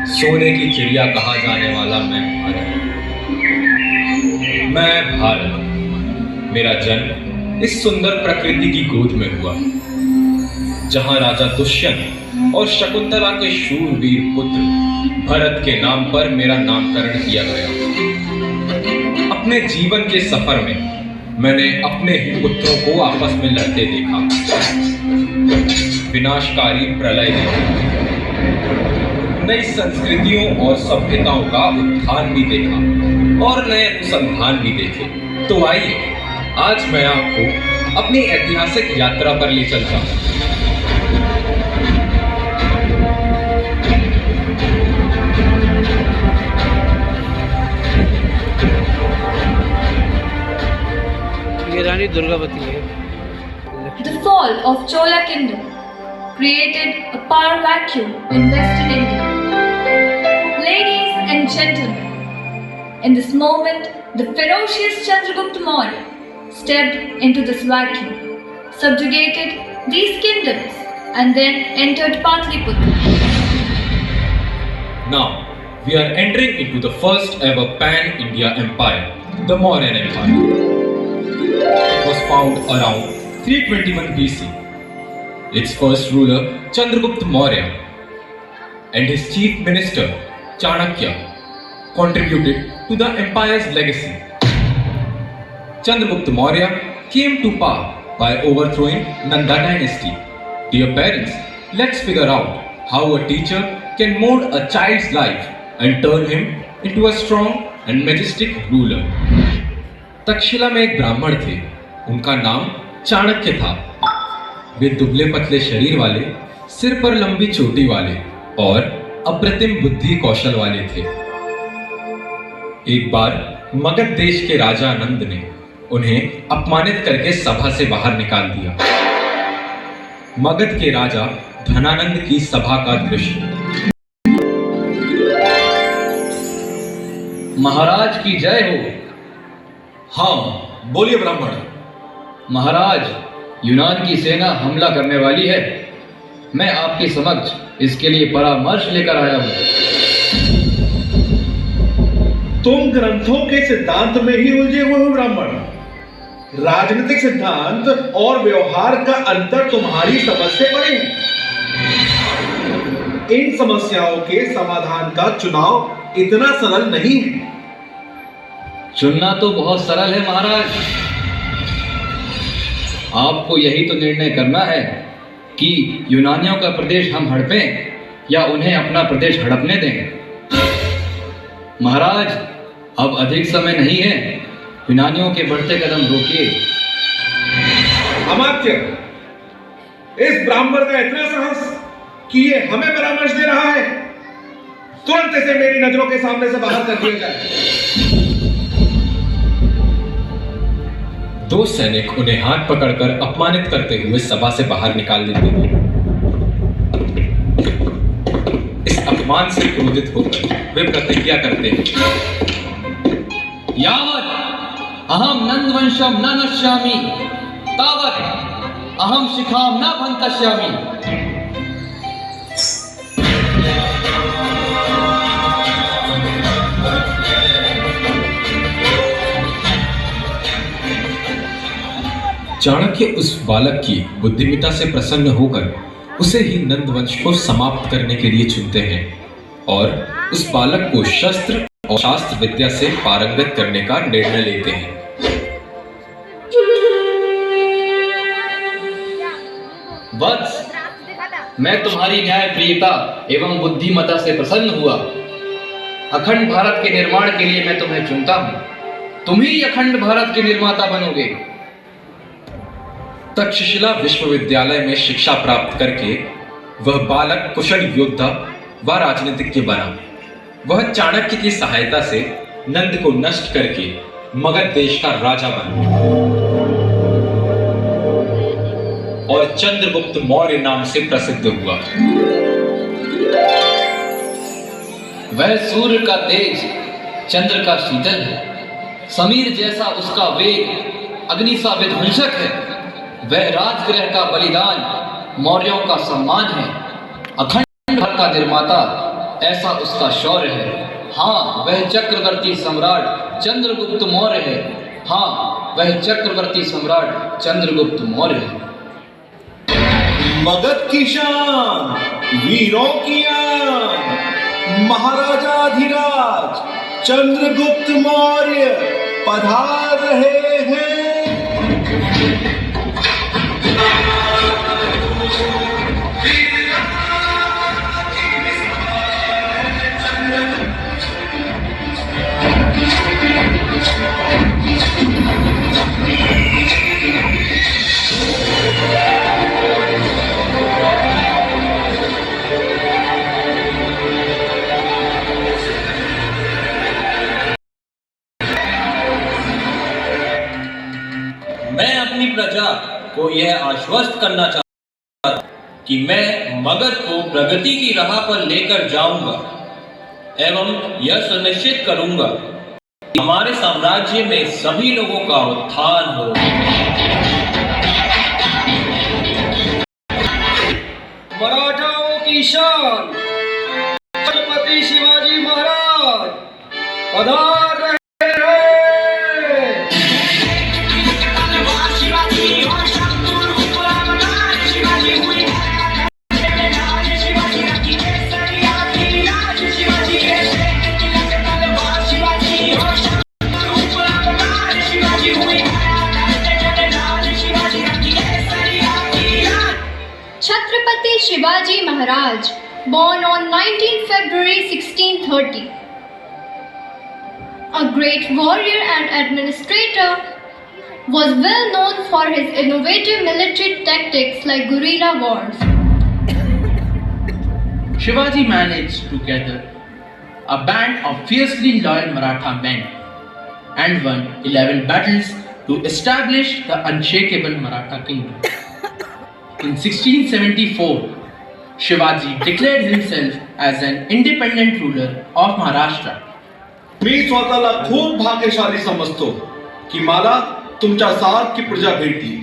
सोने की चिड़िया कहा जाने वाला मैं भारत। मेरा जन्म इस सुंदर प्रकृति की गोद में हुआ, जहां राजा दुष्यंत और शकुंतला के शूरवीर पुत्र भरत के नाम पर मेरा नामकरण किया गया। अपने जीवन के सफर में मैंने अपने ही पुत्रों को आपस में लड़ते देखा, विनाशकारी प्रलय देखा, नई संस्कृतियों और सभ्यताओं का उत्थान भी देखा और नए अनुसंधान भी देखे। तो आइए आज मैं आपको अपनी ऐतिहासिक यात्रा पर ले चलता हूं। ये रानी दुर्गावती है। The fall of Chola kingdom created a power vacuum in Western India. Ladies and gentlemen, in this moment, the ferocious Chandragupta Maurya stepped into this vacuum, subjugated these kingdoms, and then entered Patliputra. Now, we are entering into the first ever pan-India empire, the Mauryan Empire. It was found around 321 BC. Its first ruler, Chandragupta Maurya, and his chief minister, Chanakya, contributed to the empire's legacy. Chandragupta Maurya came to power by overthrowing Nanda dynasty. Dear parents, let's figure out how a teacher can mold a child's life and turn him into a strong and majestic ruler. Takshashila में एक ब्राह्मण थे, उनका नाम चाणक्य था। वे दुबले पतले शरीर वाले, सिर पर लंबी चोटी वाले और अप्रतिम बुद्धि कौशल वाले थे। एक बार मगध देश के राजा नंद ने उन्हें अपमानित करके सभा से बाहर निकाल दिया। मगध के राजा धनानंद की सभा का दृश्य। महाराज की जय हो। हाँ, बोलिए ब्राह्मण। महाराज, यूनान की सेना हमला करने वाली है। मैं आपके समक्ष इसके लिए परामर्श लेकर आया हूं। तुम ग्रंथों के सिद्धांत में ही उलझे हुए हो ब्राह्मण। राजनीतिक सिद्धांत और व्यवहार का अंतर तुम्हारी समझ से परे है। इन समस्याओं के समाधान का चुनाव इतना सरल नहीं है। चुनना तो बहुत सरल है महाराज। आपको यही तो निर्णय करना है कि यूनानियों का प्रदेश हम हड़पें या उन्हें अपना प्रदेश हड़पने दें। महाराज, अब अधिक समय नहीं है, यूनानियों के बढ़ते कदम रोकिए। अमात्य, इस ब्राह्मण का इतना साहस कि ये हमें परामर्श दे रहा है। तुरंत इसे मेरी नजरों के सामने से बाहर कर दिया जाए। दो सैनिक उन्हें हाथ पकड़कर अपमानित करते हुए सभा से बाहर निकाल देते हैं। इस अपमान से क्रोधित होकर वे प्रतिज्ञा करते हैं, यावत् अहम नंदवंशम न नश्यामि तावत् अहम शिखाम न भंतश्यामि। चाणक्य उस बालक की बुद्धिमत्ता से प्रसन्न होकर उसे ही नंदवंश को समाप्त करने के लिए चुनते हैं और उस बालक को शस्त्र और शास्त्र विद्या से पारंगत करने का निर्णय लेते हैं। वत्स, मैं तुम्हारी न्यायप्रियता एवं बुद्धिमत्ता से प्रसन्न हुआ। अखंड भारत के निर्माण के लिए मैं तुम्हें चुनता हूं। तुम ही अखंड भारत के निर्माता बनोगे। तक्षशिला विश्वविद्यालय में शिक्षा प्राप्त करके वह बालक कुशल योद्धा व राजनीतिज्ञ बना। वह चाणक्य की सहायता से नंद को नष्ट करके मगध देश का राजा बना और चंद्रगुप्त मौर्य नाम से प्रसिद्ध हुआ। वह सूर्य का तेज, चंद्र का शीतल है। समीर जैसा उसका वेग, अग्नि सा विध्वंसक है। वह राजगृह का बलिदान, मौर्यों का सम्मान है। अखंड भारत का निर्माता, ऐसा उसका शौर्य है। हाँ, वह चक्रवर्ती सम्राट चंद्रगुप्त मौर्य है। हाँ, वह चक्रवर्ती सम्राट चंद्रगुप्त मौर्य है। मगध की शान, वीरों की आन, महाराजाधिराज चंद्रगुप्त मौर्य पधार रहे हैं। मैं अपनी प्रजा को यह आश्वस्त करना चाहता हूं कि मैं मगध को प्रगति की राह पर लेकर जाऊंगा एवं यह सुनिश्चित करूंगा कि हमारे साम्राज्य में सभी लोगों का उत्थान हो। मराठाओं की शान छत्रपति शिवाजी महाराज पधार रहे हैं। Chhatrapati Shivaji Maharaj, born on 19 February 1630, a great warrior and administrator, was well known for his innovative military tactics like guerrilla wars. Shivaji managed to gather a band of fiercely loyal Maratha men and won 11 battles to establish the unshakable Maratha kingdom. In 1674, Shivaji declared himself as an independent ruler of Maharashtra. मी स्वतःला खूप भाग्यशाली समजतो की मला तुमच्या सारखी प्रजा भेटली.